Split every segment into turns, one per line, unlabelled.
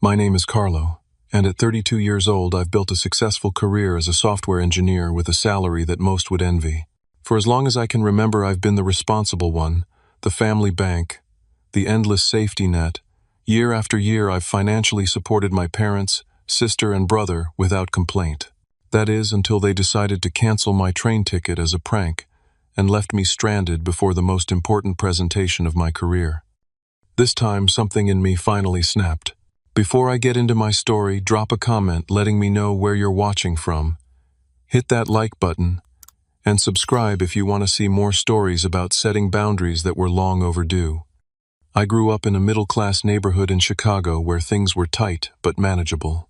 My name is Carlo, and at 32 years old I've built a successful career as a software engineer with a salary that most would envy. For as long as I can remember, I've been the responsible one, the family bank, the endless safety net. Year after year I've financially supported my parents, sister, and brother without complaint. That is, until they decided to cancel my train ticket as a prank and left me stranded before the most important presentation of my career. This time, something in me finally snapped. Before I get into my story, drop a comment letting me know where you're watching from. Hit that like button, and subscribe if you want to see more stories about setting boundaries that were long overdue. I grew up in a middle-class neighborhood in Chicago where things were tight but manageable.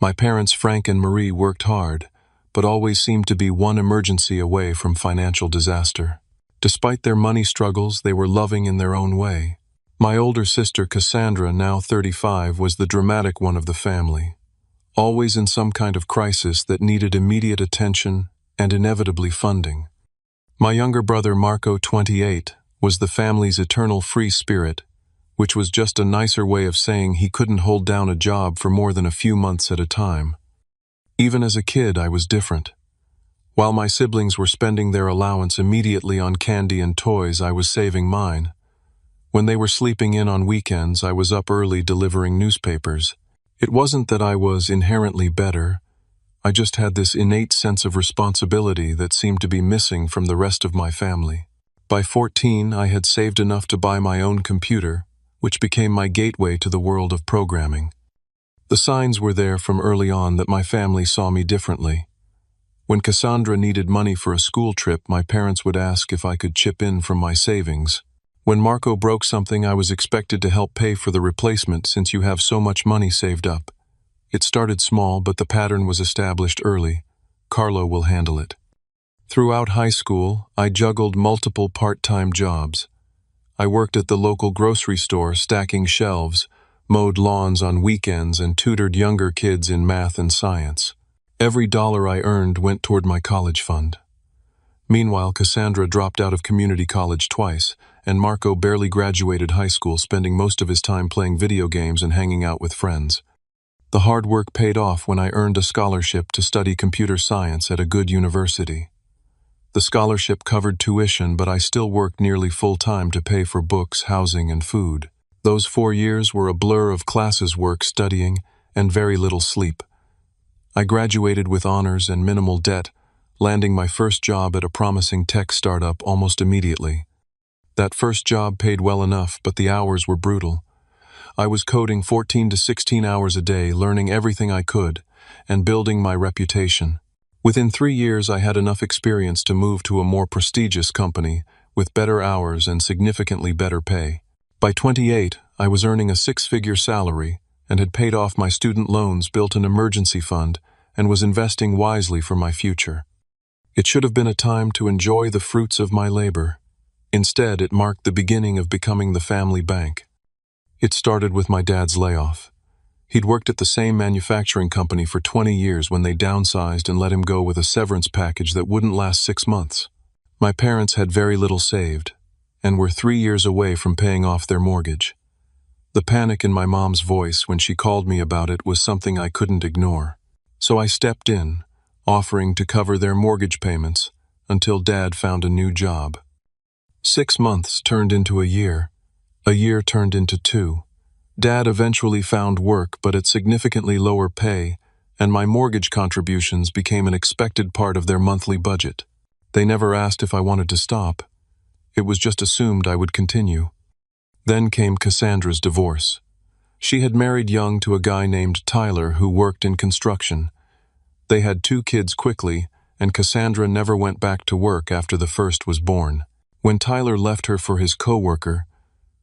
My parents, Frank and Marie, worked hard, but always seemed to be one emergency away from financial disaster. Despite their money struggles, they were loving in their own way. My older sister, Cassandra, now 35, was the dramatic one of the family, always in some kind of crisis that needed immediate attention and inevitably funding. My younger brother, Marco, 28, was the family's eternal free spirit, which was just a nicer way of saying he couldn't hold down a job for more than a few months at a time. Even as a kid, I was different. While my siblings were spending their allowance immediately on candy and toys, I was saving mine. When they were sleeping in on weekends, I was up early delivering newspapers. It wasn't that I was inherently better. I just had this innate sense of responsibility that seemed to be missing from the rest of my family. By 14, I had saved enough to buy my own computer, which became my gateway to the world of programming. The signs were there from early on that my family saw me differently. When Cassandra needed money for a school trip, my parents would ask if I could chip in from my savings. When Marco broke something, I was expected to help pay for the replacement since you have so much money saved up. It started small, but the pattern was established early. Carlo will handle it. Throughout high school, I juggled multiple part-time jobs. I worked at the local grocery store stacking shelves, mowed lawns on weekends, and tutored younger kids in math and science. Every dollar I earned went toward my college fund. Meanwhile, Cassandra dropped out of community college twice, and Marco barely graduated high school, spending most of his time playing video games and hanging out with friends. The hard work paid off when I earned a scholarship to study computer science at a good university. The scholarship covered tuition, but I still worked nearly full-time to pay for books, housing, and food. Those 4 years were a blur of classes, work, studying, and very little sleep. I graduated with honors and minimal debt, landing my first job at a promising tech startup almost immediately. That first job paid well enough, but the hours were brutal. I was coding 14 to 16 hours a day, learning everything I could, and building my reputation. Within 3 years, I had enough experience to move to a more prestigious company with better hours and significantly better pay. By 28, I was earning a 6-figure salary and had paid off my student loans, built an emergency fund, and was investing wisely for my future. It should have been a time to enjoy the fruits of my labor. Instead, it marked the beginning of becoming the family bank. It started with my dad's layoff. He'd worked at the same manufacturing company for 20 years when they downsized and let him go with a severance package that wouldn't last 6 months. My parents had very little saved, and were 3 years away from paying off their mortgage. The panic in my mom's voice when she called me about it was something I couldn't ignore. So I stepped in, offering to cover their mortgage payments until Dad found a new job. 6 months turned into a year turned into 2. Dad eventually found work, but at significantly lower pay, and my mortgage contributions became an expected part of their monthly budget. They never asked if I wanted to stop. It was just assumed I would continue. Then came Cassandra's divorce. She had married young to a guy named Tyler who worked in construction. They had 2 kids quickly, and Cassandra never went back to work after the first was born. When Tyler left her for his coworker,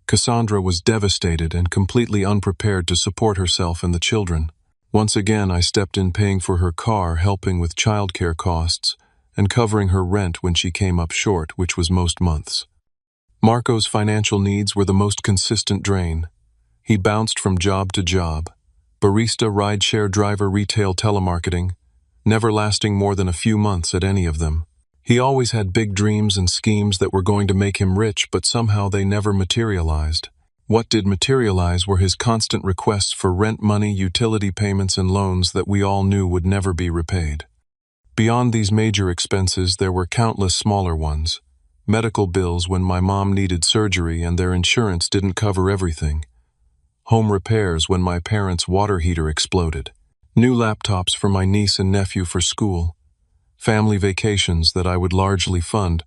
Cassandra was devastated and completely unprepared to support herself and the children. Once again, I stepped in, paying for her car, helping with childcare costs, and covering her rent when she came up short, which was most months. Marco's financial needs were the most consistent drain. He bounced from job to job: barista, rideshare driver, retail, telemarketing, never lasting more than a few months at any of them. He always had big dreams and schemes that were going to make him rich, but somehow they never materialized. What did materialize were his constant requests for rent money, utility payments, and loans that we all knew would never be repaid. Beyond these major expenses, there were countless smaller ones. Medical bills when my mom needed surgery and their insurance didn't cover everything. Home repairs when my parents' water heater exploded. New laptops for my niece and nephew for school. Family vacations that I would largely fund,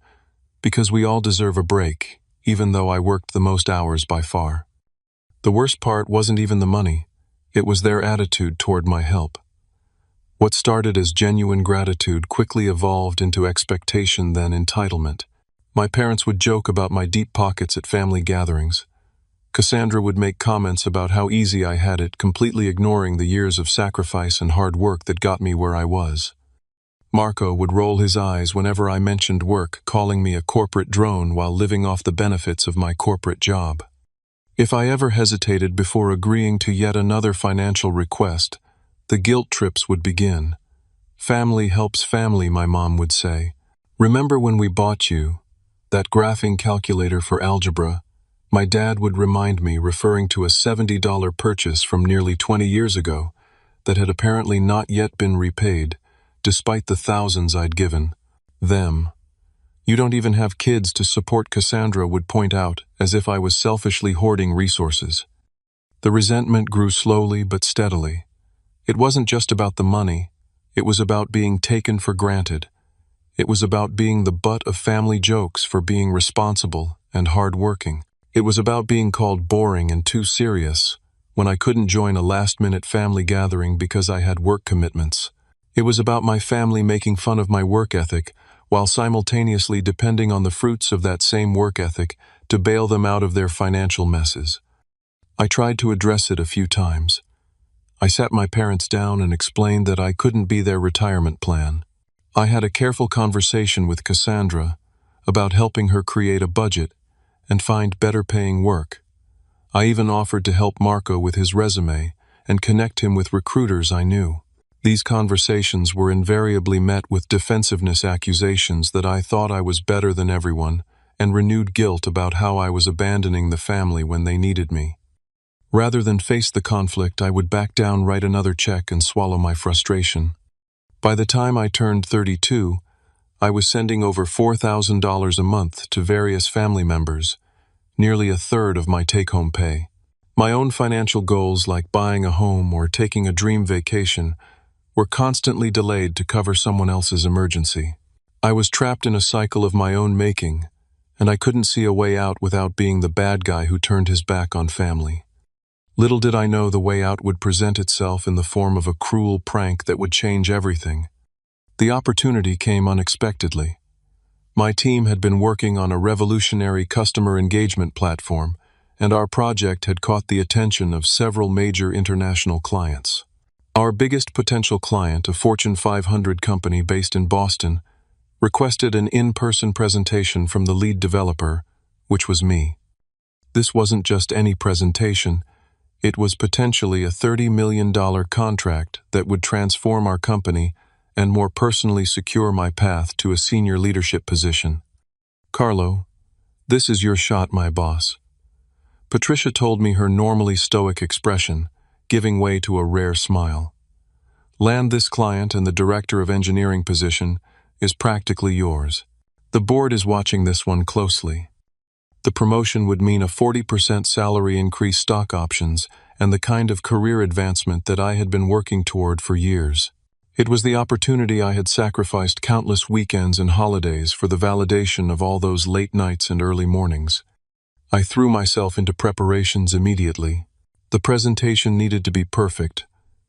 because we all deserve a break, even though I worked the most hours by far. The worst part wasn't even the money, it was their attitude toward my help. What started as genuine gratitude quickly evolved into expectation, then entitlement. My parents would joke about my deep pockets at family gatherings. Cassandra would make comments about how easy I had it, completely ignoring the years of sacrifice and hard work that got me where I was. Marco would roll his eyes whenever I mentioned work, calling me a corporate drone while living off the benefits of my corporate job. If I ever hesitated before agreeing to yet another financial request, the guilt trips would begin. Family helps family, my mom would say. Remember when we bought you that graphing calculator for algebra? My dad would remind me, referring to a $70 purchase from nearly 20 years ago that had apparently not yet been repaid, despite the thousands I'd given them. You don't even have kids to support, Cassandra would point out, as if I was selfishly hoarding resources. The resentment grew slowly but steadily. It wasn't just about the money, it was about being taken for granted. It was about being the butt of family jokes for being responsible and hard-working. It was about being called boring and too serious when I couldn't join a last-minute family gathering because I had work commitments. It was about my family making fun of my work ethic while simultaneously depending on the fruits of that same work ethic to bail them out of their financial messes. I tried to address it a few times. I sat my parents down and explained that I couldn't be their retirement plan. I had a careful conversation with Cassandra about helping her create a budget and find better-paying work. I even offered to help Marco with his resume and connect him with recruiters I knew. These conversations were invariably met with defensiveness, accusations that I thought I was better than everyone, and renewed guilt about how I was abandoning the family when they needed me. Rather than face the conflict, I would back down, write another check, and swallow my frustration. By the time I turned 32, I was sending over $4,000 a month to various family members, nearly a third of my take-home pay. My own financial goals, like buying a home or taking a dream vacation, were constantly delayed to cover someone else's emergency. I was trapped in a cycle of my own making, and I couldn't see a way out without being the bad guy who turned his back on family. Little did I know the way out would present itself in the form of a cruel prank that would change everything. The opportunity came unexpectedly. My team had been working on a revolutionary customer engagement platform, and our project had caught the attention of several major international clients. Our biggest potential client, a Fortune 500 company based in Boston, requested an in-person presentation from the lead developer, which was me. This wasn't just any presentation. It was potentially a $30 million contract that would transform our company and more personally secure my path to a senior leadership position. "Carlo, this is your shot, my boss." Patricia told me, her normally stoic expression giving way to a rare smile. "Land this client, and the director of engineering position is practically yours. The board is watching this one closely." The promotion would mean a 40% salary increase, stock options, and the kind of career advancement that I had been working toward for years. It was the opportunity I had sacrificed countless weekends and holidays for, the validation of all those late nights and early mornings. I threw myself into preparations immediately. The presentation needed to be perfect,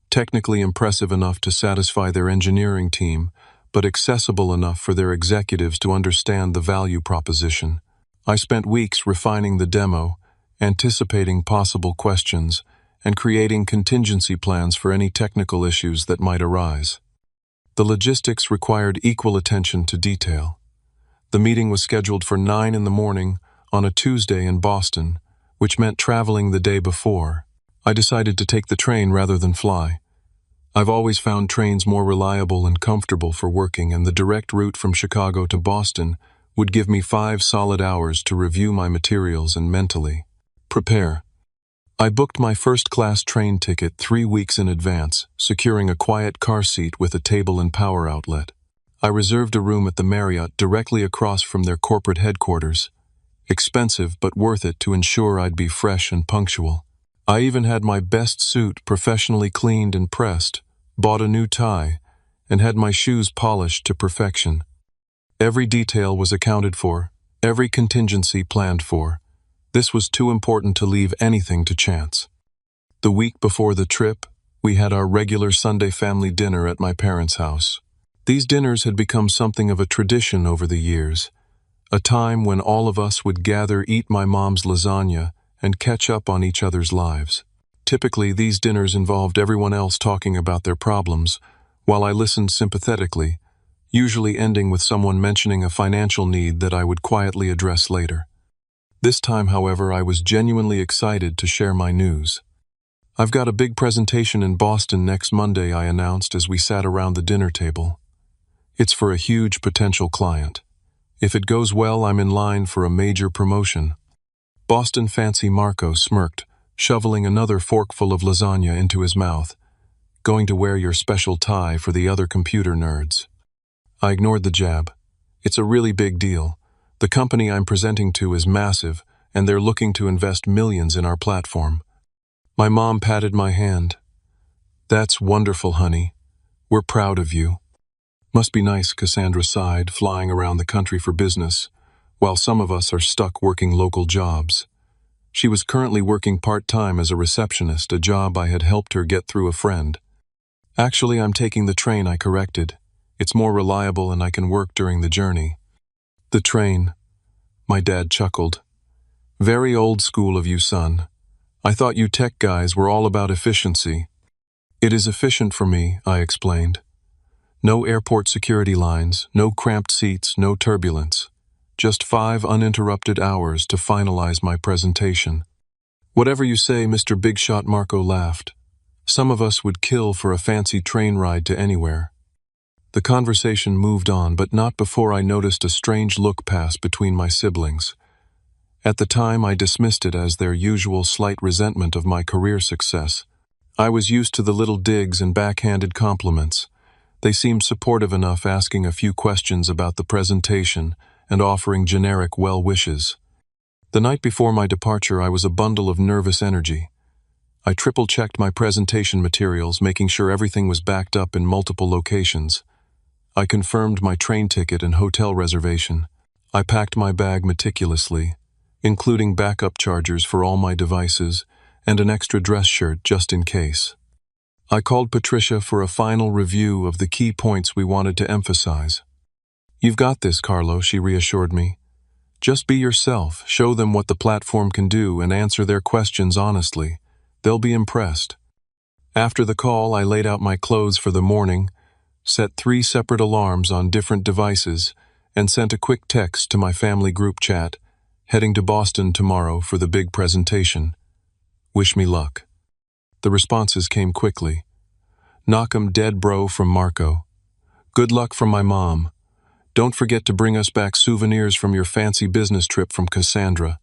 technically impressive enough to satisfy their engineering team, but accessible enough for their executives to understand the value proposition. I spent weeks refining the demo, anticipating possible questions, and creating contingency plans for any technical issues that might arise. The logistics required equal attention to detail. The meeting was scheduled for 9 in the morning on a Tuesday in Boston, which meant traveling the day before. I decided to take the train rather than fly. I've always found trains more reliable and comfortable for working, and the direct route from Chicago to Boston would give me 5 solid hours to review my materials and mentally Prepare. I booked my first-class train ticket 3 weeks in advance, securing a quiet car seat with a table and power outlet. I reserved a room at the Marriott directly across from their corporate headquarters. Expensive, but worth it to ensure I'd be fresh and punctual. I even had my best suit professionally cleaned and pressed, bought a new tie, and had my shoes polished to perfection. Every detail was accounted for, every contingency planned for. This was too important to leave anything to chance. The week before the trip, we had our regular Sunday family dinner at my parents' house. These dinners had become something of a tradition over the years, a time when all of us would gather, eat my mom's lasagna, and catch up on each other's lives. Typically, these dinners involved everyone else talking about their problems, while I listened sympathetically, usually ending with someone mentioning a financial need that I would quietly address later. This time, however, I was genuinely excited to share my news. "I've got a big presentation in Boston next Monday," I announced as we sat around the dinner table. "It's for a huge potential client. If it goes well, I'm in line for a major promotion." Boston Fancy Marco smirked, shoveling another forkful of lasagna into his mouth. "Going to wear your special tie for the other computer nerds." I ignored the jab. "It's a really big deal. The company I'm presenting to is massive, and they're looking to invest millions in our platform." My mom patted my hand. "That's wonderful, honey. We're proud of you." "Must be nice," Cassandra sighed, "flying around the country for business, while some of us are stuck working local jobs." She was currently working part-time as a receptionist, a job I had helped her get through a friend. "Actually, I'm taking the train," I corrected. "It's more reliable and I can work during the journey." "The train," my dad chuckled. "Very old school of you, son. I thought you tech guys were all about efficiency." "It is efficient for me," I explained. "No airport security lines, no cramped seats, no turbulence. Just 5 uninterrupted hours to finalize my presentation." "Whatever you say, Mr. Big Shot," Marco laughed. "Some of us would kill for a fancy train ride to anywhere." The conversation moved on, but not before I noticed a strange look pass between my siblings. At the time, I dismissed it as their usual slight resentment of my career success. I was used to the little digs and backhanded compliments. They seemed supportive enough, asking a few questions about the presentation and offering generic well wishes. The night before my departure, I was a bundle of nervous energy. I triple-checked my presentation materials, making sure everything was backed up in multiple locations. I confirmed my train ticket and hotel reservation. I packed my bag meticulously, including backup chargers for all my devices and an extra dress shirt just in case. I called Patricia for a final review of the key points we wanted to emphasize. "You've got this, Carlo," she reassured me. "Just be yourself, show them what the platform can do, and answer their questions honestly. They'll be impressed." After the call, I laid out my clothes for the morning, set 3 separate alarms on different devices, and sent a quick text to my family group chat, heading to Boston tomorrow for the big presentation. "Wish me luck." The responses came quickly. "Knock 'em dead, bro," from Marco. "Good luck from my mom. Don't forget to bring us back souvenirs from your fancy business trip," from Cassandra.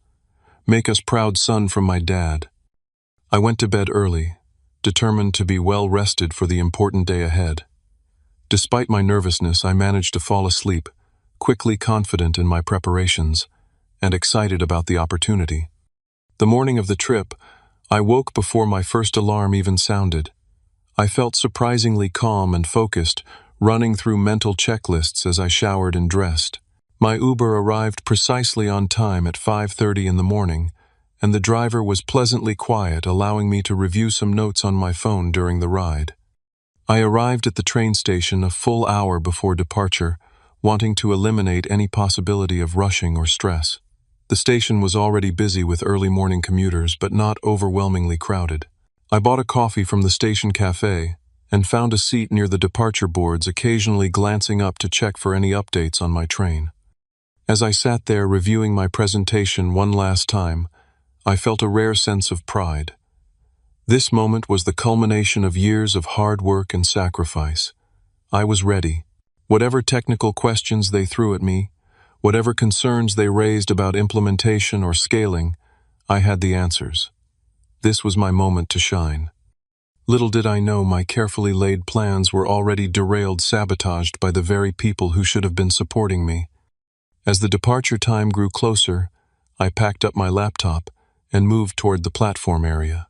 "Make us proud, son," from my dad. I went to bed early, determined to be well rested for the important day ahead. Despite my nervousness, I managed to fall asleep, quickly confident in my preparations, and excited about the opportunity. The morning of the trip, I woke before my first alarm even sounded. I felt surprisingly calm and focused, running through mental checklists as I showered and dressed. My Uber arrived precisely on time at 5:30 in the morning, and the driver was pleasantly quiet, allowing me to review some notes on my phone during the ride. I arrived at the train station a full hour before departure, wanting to eliminate any possibility of rushing or stress. The station was already busy with early morning commuters, but not overwhelmingly crowded. I bought a coffee from the station cafe and found a seat near the departure boards, occasionally glancing up to check for any updates on my train. As I sat there reviewing my presentation one last time, I felt a rare sense of pride. This moment was the culmination of years of hard work and sacrifice. I was ready. Whatever technical questions they threw at me, whatever concerns they raised about implementation or scaling, I had the answers. This was my moment to shine. Little did I know my carefully laid plans were already derailed, sabotaged by the very people who should have been supporting me. As the departure time grew closer, I packed up my laptop and moved toward the platform area.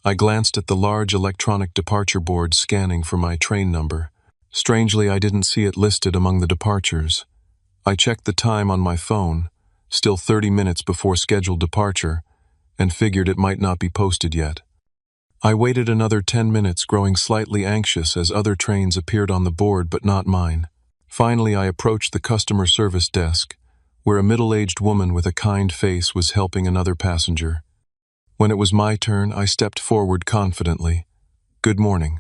I glanced at the large electronic departure board, scanning for my train number. Strangely, I didn't see it listed among the departures. I checked the time on my phone, still 30 minutes before scheduled departure, and figured it might not be posted yet. I waited another 10 minutes, growing slightly anxious as other trains appeared on the board but not mine. Finally, I approached the customer service desk, where a middle-aged woman with a kind face was helping another passenger. When it was my turn, I stepped forward confidently. "Good morning.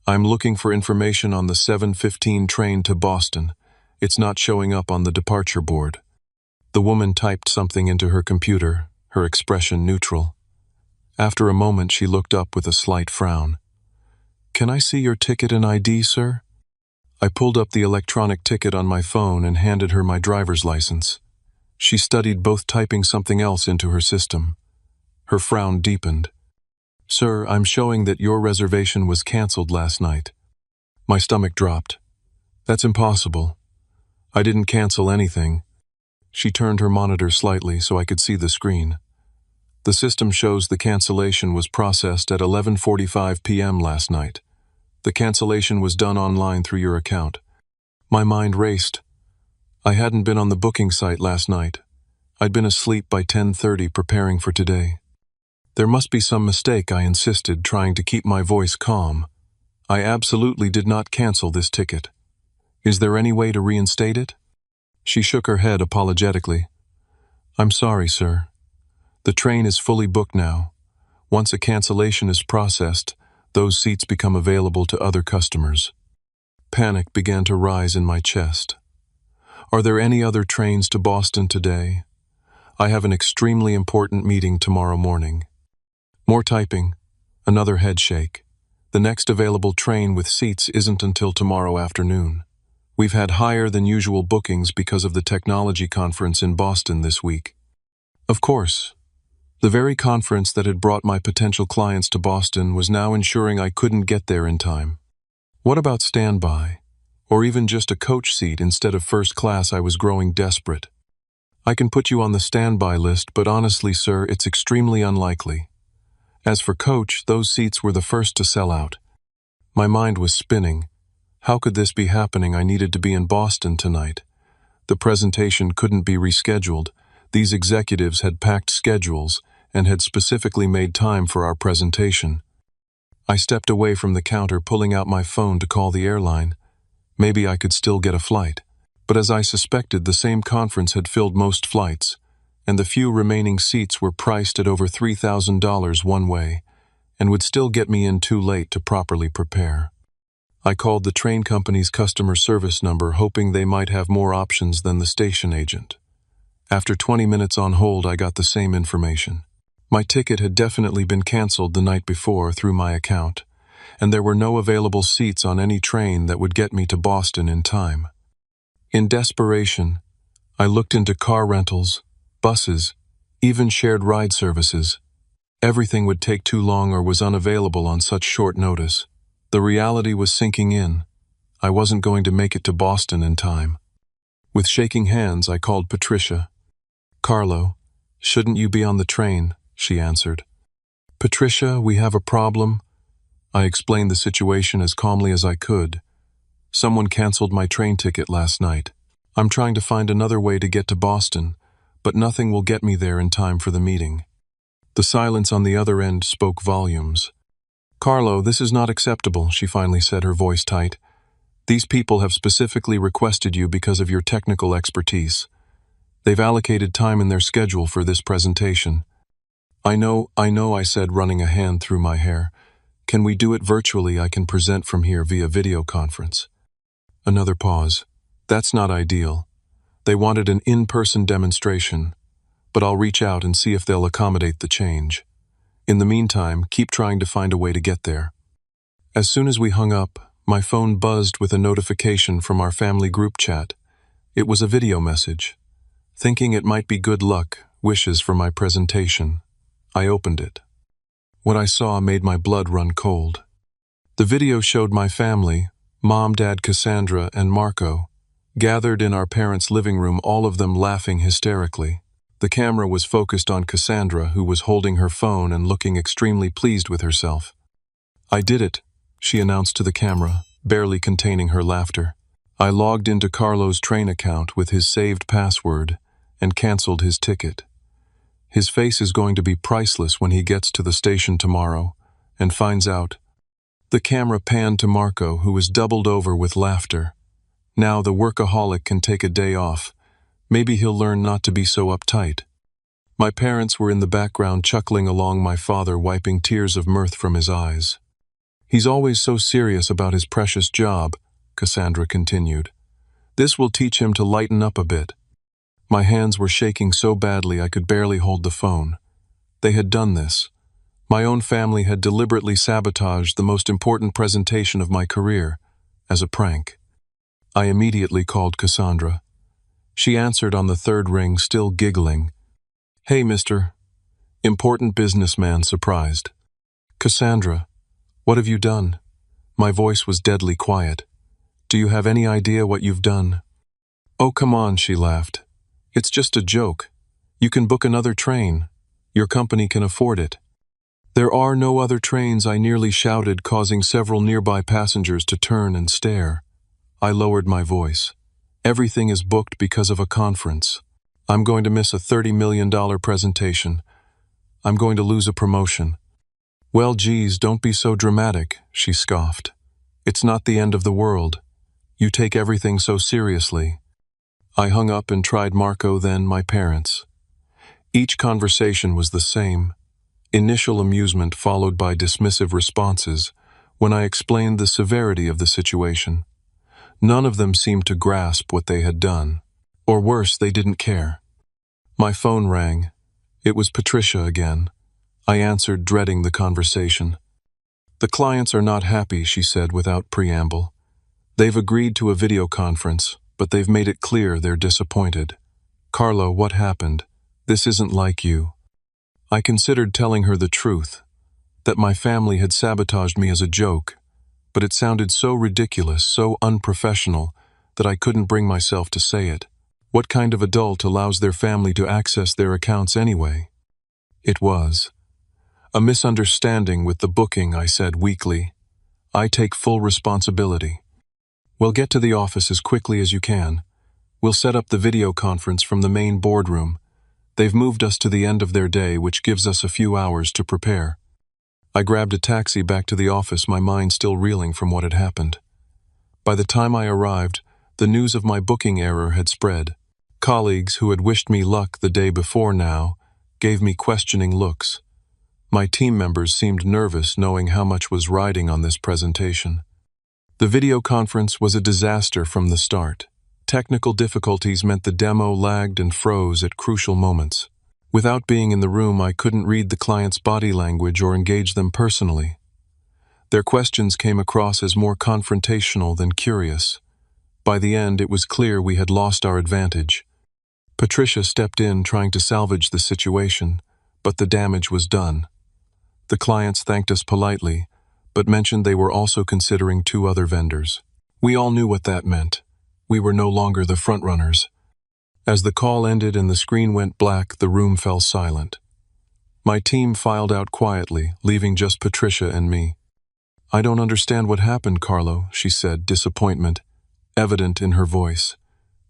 I'm looking for information on the 7:15 train to Boston. It's not showing up on the departure board." The woman typed something into her computer, her expression neutral. After a moment, she looked up with a slight frown. "Can I see your ticket and ID, sir?" I pulled up the electronic ticket on my phone and handed her my driver's license. She studied both, typing something else into her system. Her frown deepened. "Sir, I'm showing that your reservation was canceled last night." My stomach dropped. "That's impossible. I didn't cancel anything." She turned her monitor slightly so I could see the screen. "The system shows the cancellation was processed at 11:45 p.m. last night. The cancellation was done online through your account." My mind raced. I hadn't been on the booking site last night. I'd been asleep by 10:30, preparing for today. "There must be some mistake," I insisted, trying to keep my voice calm. "I absolutely did not cancel this ticket. Is there any way to reinstate it?" She shook her head apologetically. "I'm sorry, sir. The train is fully booked now. Once a cancellation is processed, those seats become available to other customers." Panic began to rise in my chest. "Are there any other trains to Boston today? I have an extremely important meeting tomorrow morning." More typing. Another head shake. "The next available train with seats isn't until tomorrow afternoon. We've had higher than usual bookings because of the technology conference in Boston this week." Of course. The very conference that had brought my potential clients to Boston was now ensuring I couldn't get there in time. What about standby? Or even just a coach seat instead of first class? I was growing desperate. "I can put you on the standby list, but honestly, sir, it's extremely unlikely. As for coach, those seats were the first to sell out." My mind was spinning. How could this be happening? I needed to be in Boston tonight. The presentation couldn't be rescheduled. These executives had packed schedules and had specifically made time for our presentation. I stepped away from the counter, pulling out my phone to call the airline. Maybe I could still get a flight. But as I suspected, the same conference had filled most flights, and the few remaining seats were priced at over $3,000 one way, and would still get me in too late to properly prepare. I called the train company's customer service number, hoping they might have more options than the station agent. After 20 minutes on hold, I got the same information. My ticket had definitely been canceled the night before through my account, and there were no available seats on any train that would get me to Boston in time. In desperation, I looked into car rentals, buses, even shared ride services. Everything would take too long or was unavailable on such short notice. The reality was sinking in. I wasn't going to make it to Boston in time. With shaking hands, I called Patricia. "Carlo, shouldn't you be on the train?" she answered. "Patricia, we have a problem." I explained the situation as calmly as I could. "Someone canceled my train ticket last night. I'm trying to find another way to get to Boston, but nothing will get me there in time for the meeting." The silence on the other end spoke volumes. "Carlo, this is not acceptable," she finally said, her voice tight. "These people have specifically requested you because of your technical expertise. They've allocated time in their schedule for this presentation." I know, I said, running a hand through my hair. "Can we do it virtually? I can present from here via video conference." Another pause. "That's not ideal. They wanted an in-person demonstration, but I'll reach out and see if they'll accommodate the change. In the meantime, keep trying to find a way to get there." As soon as we hung up, my phone buzzed with a notification from our family group chat. It was a video message. Thinking it might be good luck, wishes for my presentation. I opened it. What I saw made my blood run cold. The video showed my family, Mom, Dad, Cassandra, and Marco, gathered in our parents' living room, all of them laughing hysterically. The camera was focused on Cassandra, who was holding her phone and looking extremely pleased with herself. "I did it," she announced to the camera, barely containing her laughter. "I logged into Carlo's train account with his saved password and canceled his ticket. His face is going to be priceless when he gets to the station tomorrow and finds out." The camera panned to Marco, who was doubled over with laughter. Now the workaholic can take a day off. Maybe he'll learn not to be so uptight. My parents were in the background chuckling along, my father wiping tears of mirth from his eyes. "He's always so serious about his precious job," Cassandra continued. "This will teach him to lighten up a bit." My hands were shaking so badly I could barely hold the phone. They had done this. My own family had deliberately sabotaged the most important presentation of my career, as a prank. I immediately called Cassandra. She answered on the third ring, still giggling. "Hey, Mr. Important businessman," surprised. "Cassandra, what have you done?" My voice was deadly quiet. "Do you have any idea what you've done?" "Oh, come on," she laughed. "It's just a joke. You can book another train. Your company can afford it." "There are no other trains," I nearly shouted, causing several nearby passengers to turn and stare. I lowered my voice. "Everything is booked because of a conference. I'm going to miss a $30 million presentation. I'm going to lose a promotion." "Well, geez, don't be so dramatic," she scoffed. "It's not the end of the world. You take everything so seriously." I hung up and tried Marco, then my parents. Each conversation was the same. Initial amusement followed by dismissive responses when I explained the severity of the situation. None of them seemed to grasp what they had done. Or worse, they didn't care. My phone rang. It was Patricia again. I answered, dreading the conversation. "The clients are not happy," she said without preamble. "They've agreed to a video conference, but they've made it clear they're disappointed. Carlo, what happened? This isn't like you." I considered telling her the truth, that my family had sabotaged me as a joke, but it sounded so ridiculous, so unprofessional, that I couldn't bring myself to say it. What kind of adult allows their family to access their accounts anyway? "It was a misunderstanding with the booking," I said weakly. "I take full responsibility. We'll get to the office as quickly as you can. We'll set up the video conference from the main boardroom. They've moved us to the end of their day, which gives us a few hours to prepare." I grabbed a taxi back to the office, my mind still reeling from what had happened. By the time I arrived, the news of my booking error had spread. Colleagues who had wished me luck the day before now gave me questioning looks. My team members seemed nervous, knowing how much was riding on this presentation. The video conference was a disaster from the start. Technical difficulties meant the demo lagged and froze at crucial moments. Without being in the room, I couldn't read the client's body language or engage them personally. Their questions came across as more confrontational than curious. By the end, it was clear we had lost our advantage. Patricia stepped in, trying to salvage the situation, but the damage was done. The clients thanked us politely, but mentioned they were also considering 2 other vendors. We all knew what that meant. We were no longer the frontrunners. As the call ended and the screen went black, the room fell silent. My team filed out quietly, leaving just Patricia and me. "I don't understand what happened, Carlo," she said, disappointment evident in her voice.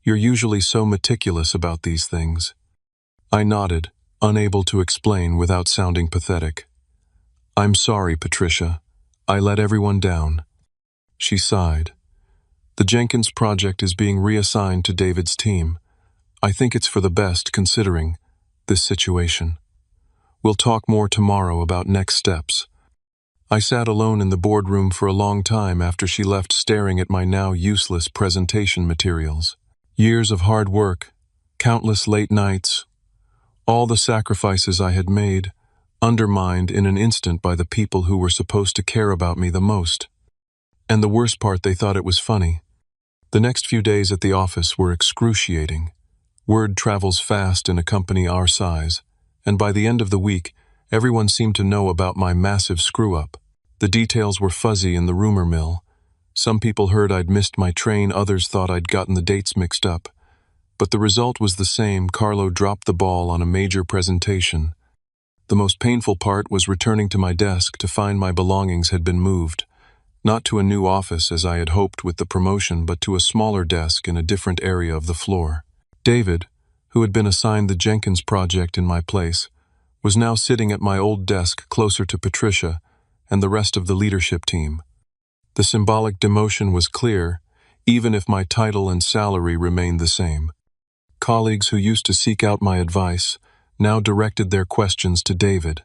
"You're usually so meticulous about these things." I nodded, unable to explain without sounding pathetic. "I'm sorry, Patricia. I let everyone down." She sighed. "The Jenkins project is being reassigned to David's team. I think it's for the best, considering this situation. We'll talk more tomorrow about next steps." I sat alone in the boardroom for a long time after she left, staring at my now useless presentation materials. Years of hard work, countless late nights, all the sacrifices I had made, undermined in an instant by the people who were supposed to care about me the most. And the worst part, they thought it was funny. The next few days at the office were excruciating. Word travels fast in a company our size, and by the end of the week, everyone seemed to know about my massive screw-up. The details were fuzzy in the rumor mill. Some people heard I'd missed my train, others thought I'd gotten the dates mixed up. But the result was the same. Carlo dropped the ball on a major presentation. The most painful part was returning to my desk to find my belongings had been moved. Not to a new office as I had hoped with the promotion, but to a smaller desk in a different area of the floor. David, who had been assigned the Jenkins project in my place, was now sitting at my old desk closer to Patricia and the rest of the leadership team. The symbolic demotion was clear, even if my title and salary remained the same. Colleagues who used to seek out my advice now directed their questions to David.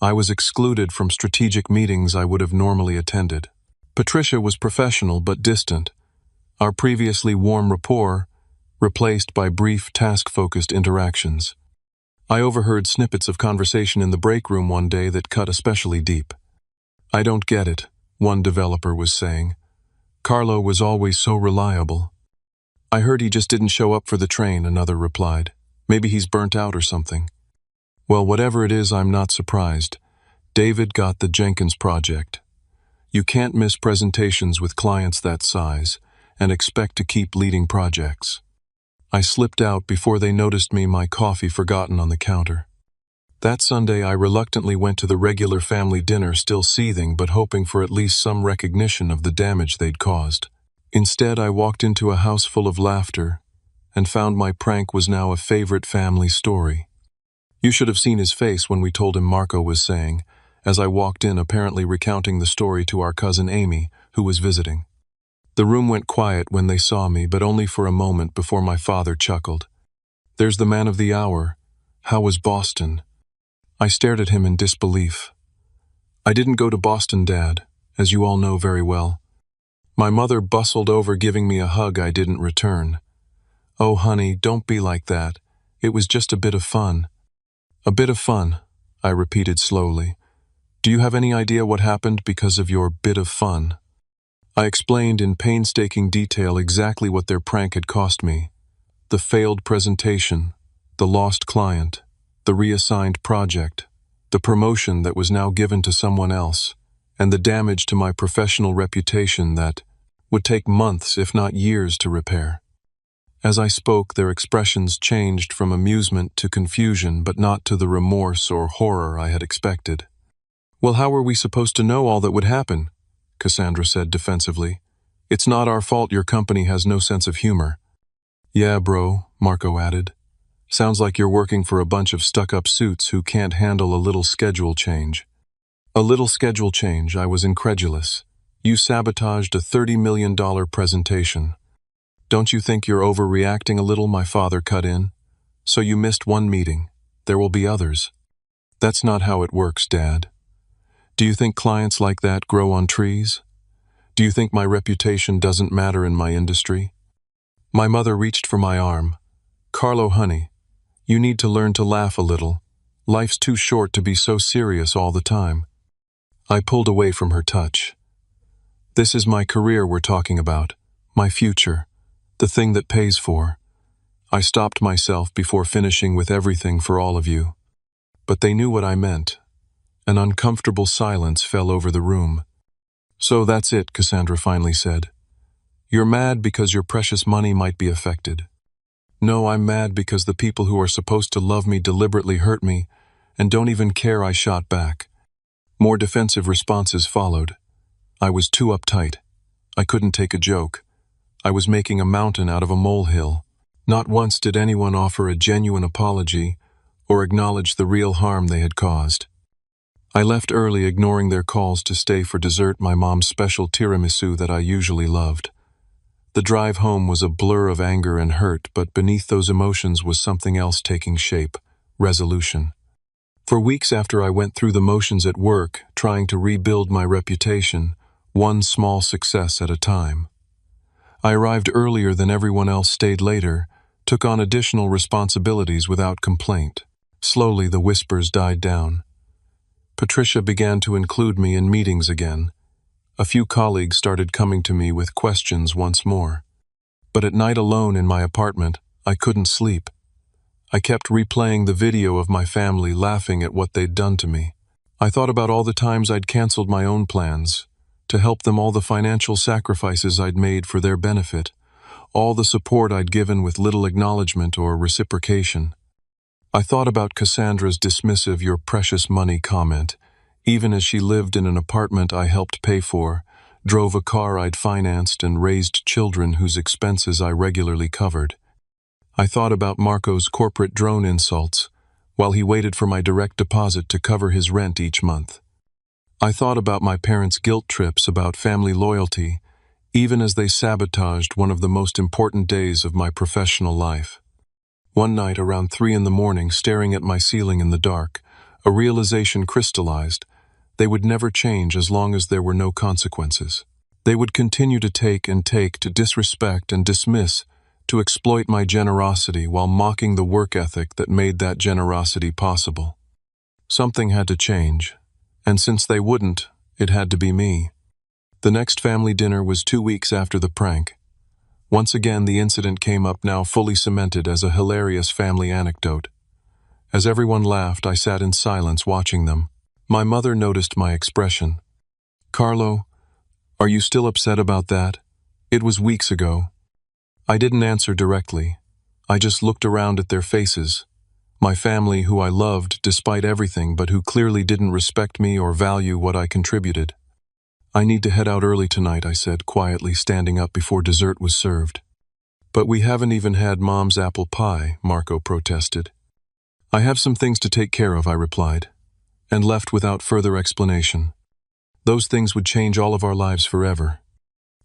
I was excluded from strategic meetings I would have normally attended. Patricia was professional but distant, our previously warm rapport replaced by brief, task-focused interactions. I overheard snippets of conversation in the break room one day that cut especially deep. "I don't get it," one developer was saying. "Carlo was always so reliable." "I heard he just didn't show up for the train," another replied. "Maybe he's burnt out or something." Well, whatever it is, I'm not surprised. David got the Jenkins project. You can't miss presentations with clients that size and expect to keep leading projects. I slipped out before they noticed me, my coffee forgotten on the counter. That Sunday, I reluctantly went to the regular family dinner, still seething but hoping for at least some recognition of the damage they'd caused. Instead, I walked into a house full of laughter and found my prank was now a favorite family story. You should have seen his face when we told him, Marco was saying, as I walked in, apparently recounting the story to our cousin Amy, who was visiting. The room went quiet when they saw me, but only for a moment before my father chuckled. "There's the man of the hour. How was Boston?" I stared at him in disbelief. "I didn't go to Boston, Dad, as you all know very well." My mother bustled over, giving me a hug I didn't return. "Oh, honey, don't be like that. It was just a bit of fun." "A bit of fun," I repeated slowly. "Do you have any idea what happened because of your bit of fun?" I explained in painstaking detail exactly what their prank had cost me. The failed presentation, the lost client, the reassigned project, the promotion that was now given to someone else, and the damage to my professional reputation that would take months, if not years, to repair. As I spoke, their expressions changed from amusement to confusion, but not to the remorse or horror I had expected. "Well, how were we supposed to know all that would happen?" Cassandra said defensively. "It's not our fault your company has no sense of humor." "Yeah, bro," Marco added. "Sounds like you're working for a bunch of stuck-up suits who can't handle a little schedule change." "A little schedule change?" I was incredulous. "You sabotaged a $30 million presentation." "Don't you think you're overreacting a little?" my father cut in. "So you missed one meeting. There will be others." "That's not how it works, Dad. Do you think clients like that grow on trees? Do you think my reputation doesn't matter in my industry?" My mother reached for my arm. "Carlo, honey, you need to learn to laugh a little. Life's too short to be so serious all the time." I pulled away from her touch. "This is my career we're talking about, my future, the thing that pays for." I stopped myself before finishing with everything for all of you. But they knew what I meant. An uncomfortable silence fell over the room. "So that's it," Cassandra finally said. "You're mad because your precious money might be affected." "No, I'm mad because the people who are supposed to love me deliberately hurt me and don't even care," I shot back. More defensive responses followed. I was too uptight. I couldn't take a joke. I was making a mountain out of a molehill. Not once did anyone offer a genuine apology or acknowledge the real harm they had caused. I left early, ignoring their calls to stay for dessert, my mom's special tiramisu that I usually loved. The drive home was a blur of anger and hurt, but beneath those emotions was something else taking shape: resolution. For weeks after I went through the motions at work, trying to rebuild my reputation, one small success at a time. I arrived earlier than everyone else, stayed later, took on additional responsibilities without complaint. Slowly, the whispers died down. Patricia began to include me in meetings again. A few colleagues started coming to me with questions once more. But at night alone in my apartment, I couldn't sleep. I kept replaying the video of my family laughing at what they'd done to me. I thought about all the times I'd canceled my own plans to help them, all the financial sacrifices I'd made for their benefit, all the support I'd given with little acknowledgement or reciprocation. I thought about Cassandra's dismissive "your precious money" comment, even as she lived in an apartment I helped pay for, drove a car I'd financed, and raised children whose expenses I regularly covered. I thought about Marco's corporate drone insults while he waited for my direct deposit to cover his rent each month. I thought about my parents' guilt trips about family loyalty, even as they sabotaged one of the most important days of my professional life. One night around 3 a.m, staring at my ceiling in the dark, a realization crystallized: they would never change as long as there were no consequences. They would continue to take, to disrespect and dismiss, to exploit my generosity while mocking the work ethic that made that generosity possible. Something had to change, and since they wouldn't, it had to be me. The next family dinner was 2 weeks after the prank. Once again, the incident came up, now fully cemented as a hilarious family anecdote. As everyone laughed, I sat in silence watching them. My mother noticed my expression. "Carlo, are you still upset about that? It was weeks ago." I didn't answer directly. I just looked around at their faces. My family, who I loved despite everything, but who clearly didn't respect me or value what I contributed. "I need to head out early tonight," I said quietly, standing up before dessert was served. "But we haven't even had Mom's apple pie," Marco protested. "I have some things to take care of," I replied, and left without further explanation. Those things would change all of our lives forever.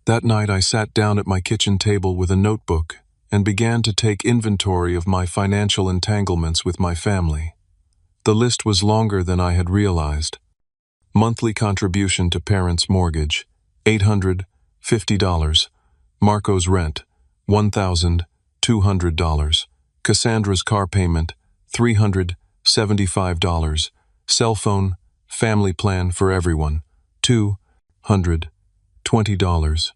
That night I sat down at my kitchen table with a notebook and began to take inventory of my financial entanglements with my family. The list was longer than I had realized. Monthly contribution to parents' mortgage, $850. Marco's rent, $1,200. Cassandra's car payment, $375. Cell phone, family plan for everyone, $220.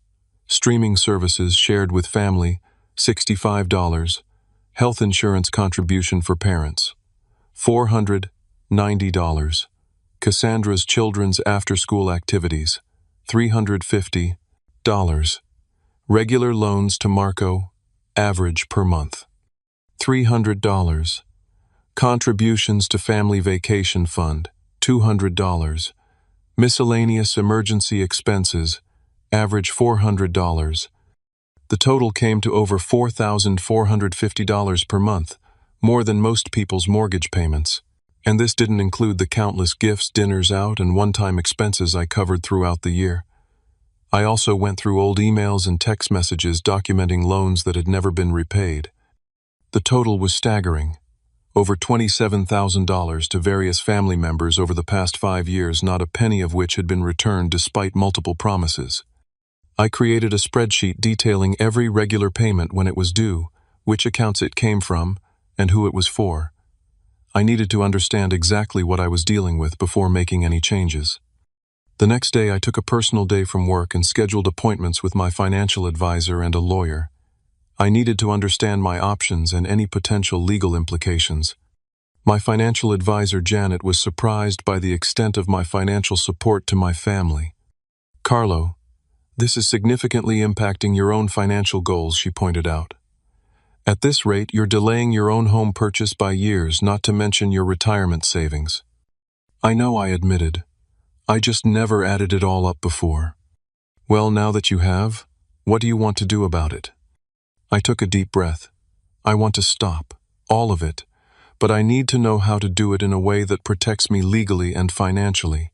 Streaming services shared with family, $65. Health insurance contribution for parents, $490. Cassandra's children's after-school activities, $350. Regular loans to Marco, average per month, $300. Contributions to family vacation fund, $200. Miscellaneous emergency expenses, average $400. The total came to over $4,450 per month, more than most people's mortgage payments. And this didn't include the countless gifts, dinners out, and one-time expenses I covered throughout the year. I also went through old emails and text messages documenting loans that had never been repaid. The total was staggering. Over $27,000 to various family members over the past 5 years, not a penny of which had been returned despite multiple promises. I created a spreadsheet detailing every regular payment when it was due, which accounts it came from, and who it was for. I needed to understand exactly what I was dealing with before making any changes. The next day, I took a personal day from work and scheduled appointments with my financial advisor and a lawyer. I needed to understand my options and any potential legal implications. My financial advisor, Janet, was surprised by the extent of my financial support to my family. "Carlo, this is significantly impacting your own financial goals," she pointed out. "At this rate, you're delaying your own home purchase by years, not to mention your retirement savings." "I know," I admitted. "I just never added it all up before." "Well, now that you have, what do you want to do about it?" I took a deep breath. "I want to stop, all of it, but I need to know how to do it in a way that protects me legally and financially."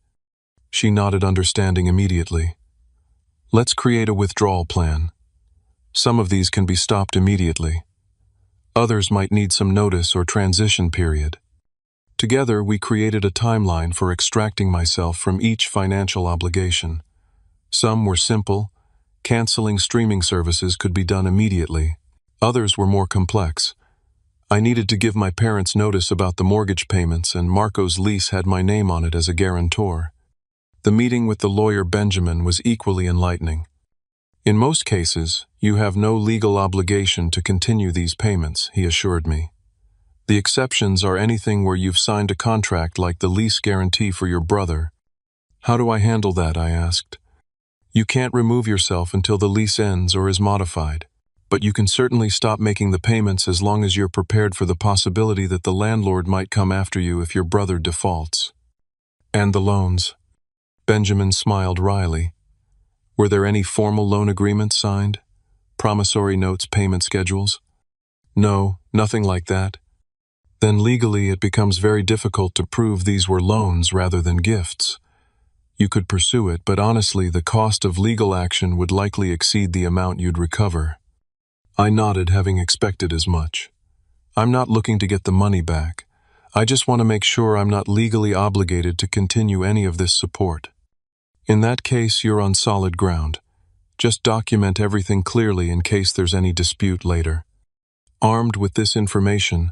She nodded understanding immediately. "Let's create a withdrawal plan. Some of these can be stopped immediately. Others might need some notice or transition period." Together, we created a timeline for extracting myself from each financial obligation. Some were simple. Canceling streaming services could be done immediately. Others were more complex. I needed to give my parents notice about the mortgage payments, and Marco's lease had my name on it as a guarantor. The meeting with the lawyer Benjamin was equally enlightening. In most cases, you have no legal obligation to continue these payments, he assured me. The exceptions are anything where you've signed a contract like the lease guarantee for your brother. How do I handle that? I asked. You can't remove yourself until the lease ends or is modified, but you can certainly stop making the payments as long as you're prepared for the possibility that the landlord might come after you if your brother defaults. And the loans? Benjamin smiled wryly. Were there any formal loan agreements signed? Promissory notes, payment schedules? No, nothing like that. Then legally it becomes very difficult to prove these were loans rather than gifts. You could pursue it, but honestly, the cost of legal action would likely exceed the amount you'd recover. I nodded, having expected as much. I'm not looking to get the money back. I just want to make sure I'm not legally obligated to continue any of this support. In that case, you're on solid ground. Just document everything clearly in case there's any dispute later. Armed with this information,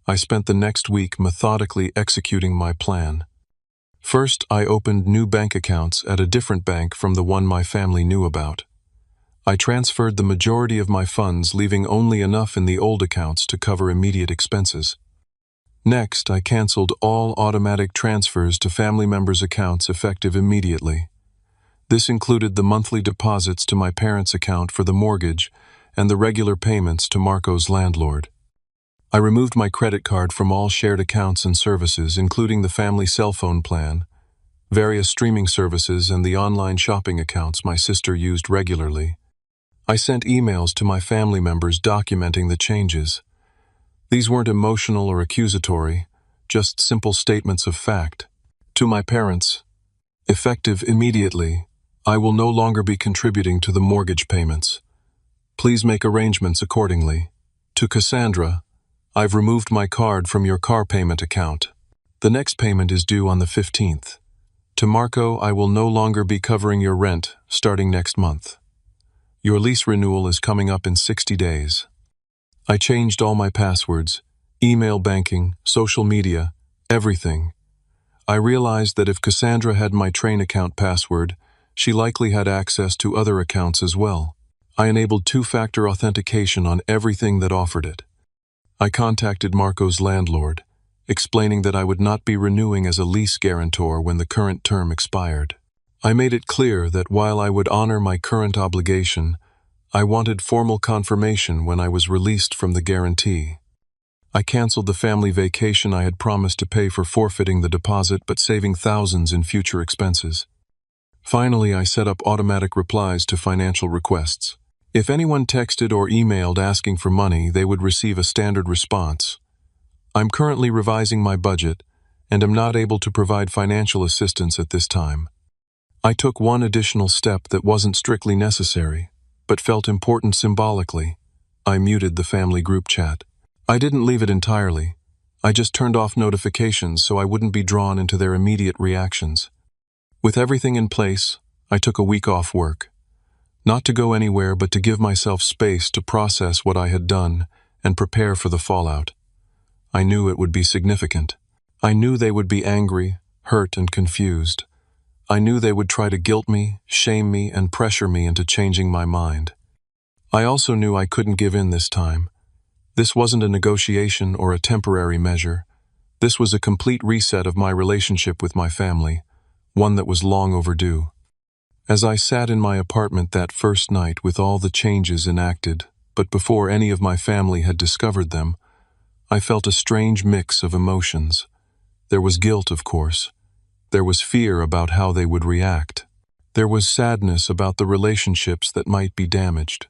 I spent the next week methodically executing my plan. First, I opened new bank accounts at a different bank from the one my family knew about. I transferred the majority of my funds, leaving only enough in the old accounts to cover immediate expenses. Next, I canceled all automatic transfers to family members' accounts effective immediately. This included the monthly deposits to my parents' account for the mortgage and the regular payments to Marco's landlord. I removed my credit card from all shared accounts and services, including the family cell phone plan, various streaming services, and the online shopping accounts my sister used regularly. I sent emails to my family members documenting the changes. These weren't emotional or accusatory, just simple statements of fact. To my parents, effective immediately, I will no longer be contributing to the mortgage payments. Please make arrangements accordingly. To Cassandra, I've removed my card from your car payment account. The next payment is due on the 15th. To Marco, I will no longer be covering your rent starting next month. Your lease renewal is coming up in 60 days. I changed all my passwords, email banking, social media, everything. I realized that if Cassandra had my train account password, she likely had access to other accounts as well. I enabled two-factor authentication on everything that offered it. I contacted Marco's landlord, explaining that I would not be renewing as a lease guarantor when the current term expired. I made it clear that while I would honor my current obligation, I wanted formal confirmation when I was released from the guarantee. I canceled the family vacation I had promised to pay for forfeiting the deposit but saving thousands in future expenses. Finally, I set up automatic replies to financial requests. If anyone texted or emailed asking for money, they would receive a standard response. I'm currently revising my budget and am not able to provide financial assistance at this time. I took one additional step that wasn't strictly necessary, but felt important symbolically. I muted the family group chat. I didn't leave it entirely. I just turned off notifications so I wouldn't be drawn into their immediate reactions. With everything in place, I took a week off work. Not to go anywhere, but to give myself space to process what I had done and prepare for the fallout. I knew it would be significant. I knew they would be angry, hurt, and confused. I knew they would try to guilt me, shame me, and pressure me into changing my mind. I also knew I couldn't give in this time. This wasn't a negotiation or a temporary measure. This was a complete reset of my relationship with my family, one that was long overdue. As I sat in my apartment that first night with all the changes enacted, but before any of my family had discovered them, I felt a strange mix of emotions. There was guilt, of course. There was fear about how they would react. There was sadness about the relationships that might be damaged.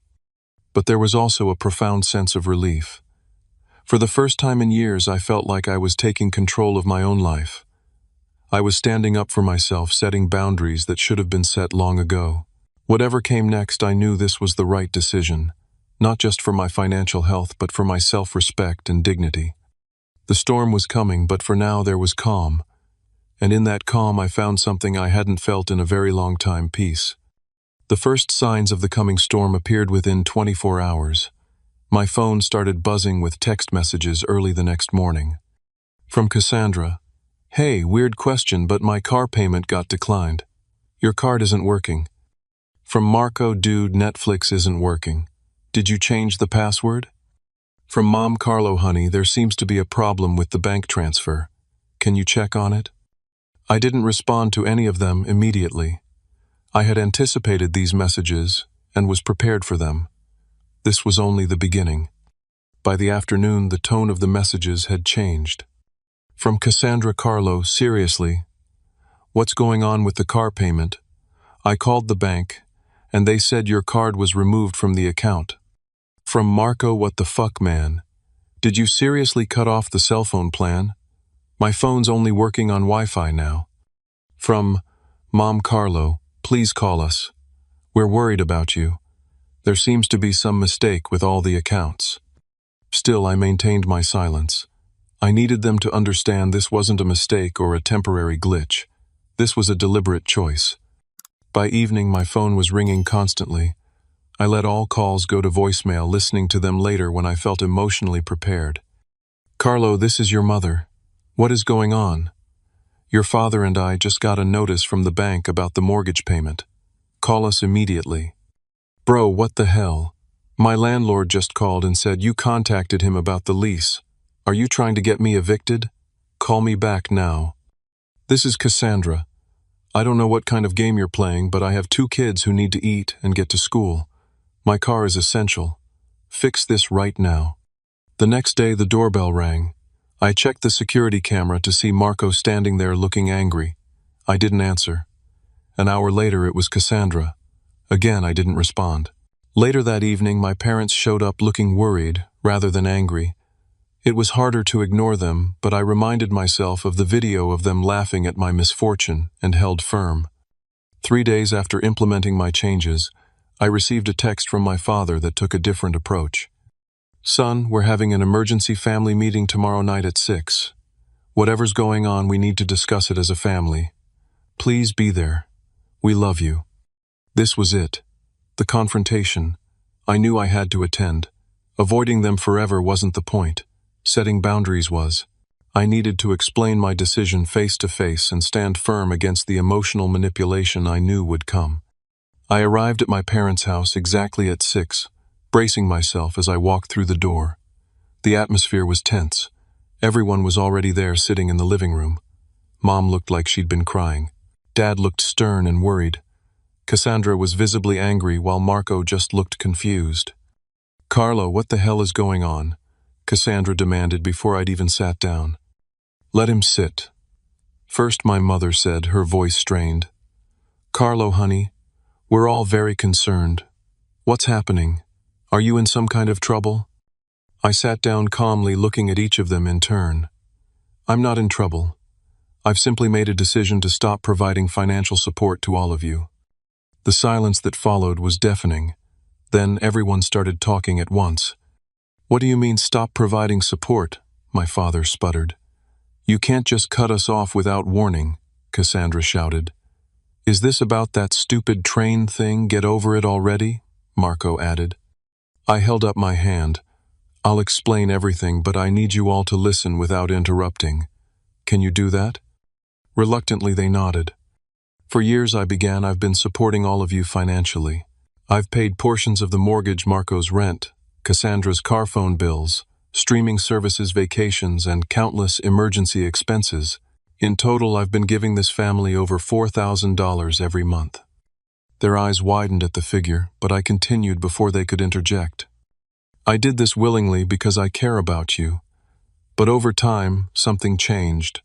But there was also a profound sense of relief. For the first time in years, I felt like I was taking control of my own life. I was standing up for myself, setting boundaries that should have been set long ago. Whatever came next, I knew this was the right decision, not just for my financial health, but for my self-respect and dignity. The storm was coming, but for now there was calm. And in that calm, I found something I hadn't felt in a very long time: peace. The first signs of the coming storm appeared within 24 hours. My phone started buzzing with text messages early the next morning. From Cassandra: "Hey, weird question, but my car payment got declined. Your card isn't working." From Marco, dude, Netflix isn't working. Did you change the password? From Mom, Carlo, honey, there seems to be a problem with the bank transfer. Can you check on it? I didn't respond to any of them immediately. I had anticipated these messages and was prepared for them. This was only the beginning. By the afternoon, the tone of the messages had changed. From Cassandra, Carlo, seriously, what's going on with the car payment? I called the bank, and they said your card was removed from the account. From Marco, what the fuck, man? Did you seriously cut off the cell phone plan? My phone's only working on Wi-Fi now. From Mom, Carlo, please call us. We're worried about you. There seems to be some mistake with all the accounts. Still, I maintained my silence. I needed them to understand this wasn't a mistake or a temporary glitch. This was a deliberate choice. By evening, my phone was ringing constantly. I let all calls go to voicemail, listening to them later when I felt emotionally prepared. Carlo, this is your mother. What is going on? Your father and I just got a notice from the bank about the mortgage payment. Call us immediately. Bro, what the hell? My landlord just called and said you contacted him about the lease. Are you trying to get me evicted? Call me back now. This is Cassandra. I don't know what kind of game you're playing, but I have 2 kids who need to eat and get to school. My car is essential. Fix this right now. The next day, the doorbell rang. I checked the security camera to see Marco standing there looking angry. I didn't answer. An hour later, it was Cassandra. Again, I didn't respond. Later that evening, my parents showed up looking worried rather than angry. It was harder to ignore them, but I reminded myself of the video of them laughing at my misfortune and held firm. 3 days after implementing my changes, I received a text from my father that took a different approach. Son, we're having an emergency family meeting tomorrow night at 6. Whatever's going on, we need to discuss it as a family. Please be there. We love you. This was it. The confrontation. I knew I had to attend. Avoiding them forever wasn't the point. Setting boundaries was. I needed to explain my decision face to face and stand firm against the emotional manipulation I knew would come. I arrived at my parents' house exactly at 6, bracing myself as I walked through the door. The atmosphere was tense. Everyone was already there sitting in the living room. Mom looked like she'd been crying. Dad looked stern and worried. Cassandra was visibly angry while Marco just looked confused. Carlo, what the hell is going on? Cassandra demanded before I'd even sat down. Let him sit. First, my mother said, her voice strained. Carlo, honey, we're all very concerned. What's happening? Are you in some kind of trouble? I sat down calmly, looking at each of them in turn. I'm not in trouble. I've simply made a decision to stop providing financial support to all of you. The silence that followed was deafening. Then everyone started talking at once. What do you mean, stop providing support? My father sputtered. You can't just cut us off without warning, Cassandra shouted. Is this about that stupid train thing? Get over it already? Marco added. I held up my hand. I'll explain everything, but I need you all to listen without interrupting. Can you do that? Reluctantly, they nodded. For years I've been supporting all of you financially. I've paid portions of the mortgage, Marco's rent, Cassandra's car phone bills, streaming services, vacations, and countless emergency expenses. In total, I've been giving this family over $4,000 every month. Their eyes widened at the figure, but I continued before they could interject. I did this willingly because I care about you. But over time, something changed.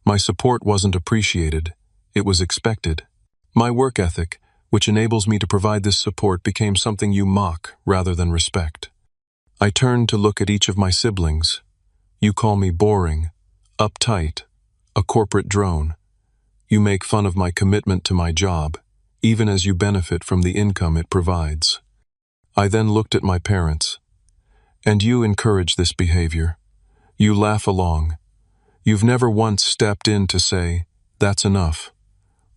My support wasn't appreciated. It was expected. My work ethic, which enables me to provide this support, became something you mock rather than respect. I turned to look at each of my siblings. You call me boring, uptight, a corporate drone. You make fun of my commitment to my job, even as you benefit from the income it provides. I then looked at my parents. And you encourage this behavior. You laugh along. You've never once stepped in to say, that's enough,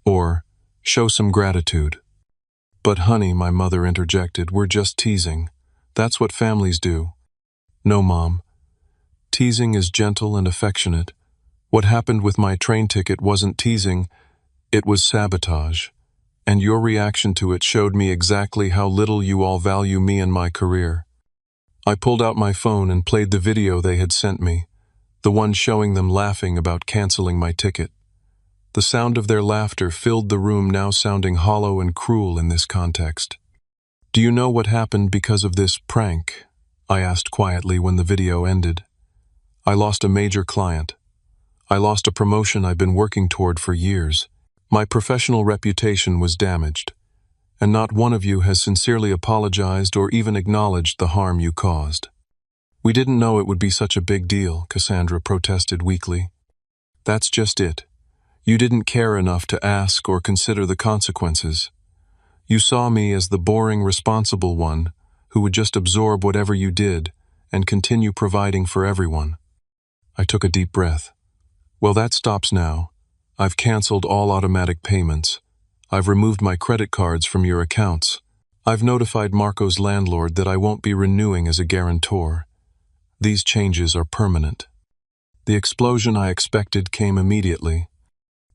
or show some gratitude. But honey, my mother interjected, we're just teasing. That's what families do. No, Mom. Teasing is gentle and affectionate. What happened with my train ticket wasn't teasing, it was sabotage. and your reaction to it showed me exactly how little you all value me and my career. I pulled out my phone and played the video they had sent me, the one showing them laughing about canceling my ticket. The sound of their laughter filled the room, now sounding hollow and cruel in this context. "Do you know what happened because of this prank?" I asked quietly when the video ended. "I lost a major client. I lost a promotion I've been working toward for years. My professional reputation was damaged, and not one of you has sincerely apologized or even acknowledged the harm you caused." "We didn't know it would be such a big deal," Cassandra protested weakly. "That's just it. You didn't care enough to ask or consider the consequences. You saw me as the boring, responsible one who would just absorb whatever you did and continue providing for everyone." I took a deep breath. "Well, that stops now. I've canceled all automatic payments. I've removed my credit cards from your accounts. I've notified Marco's landlord that I won't be renewing as a guarantor. These changes are permanent." The explosion I expected came immediately.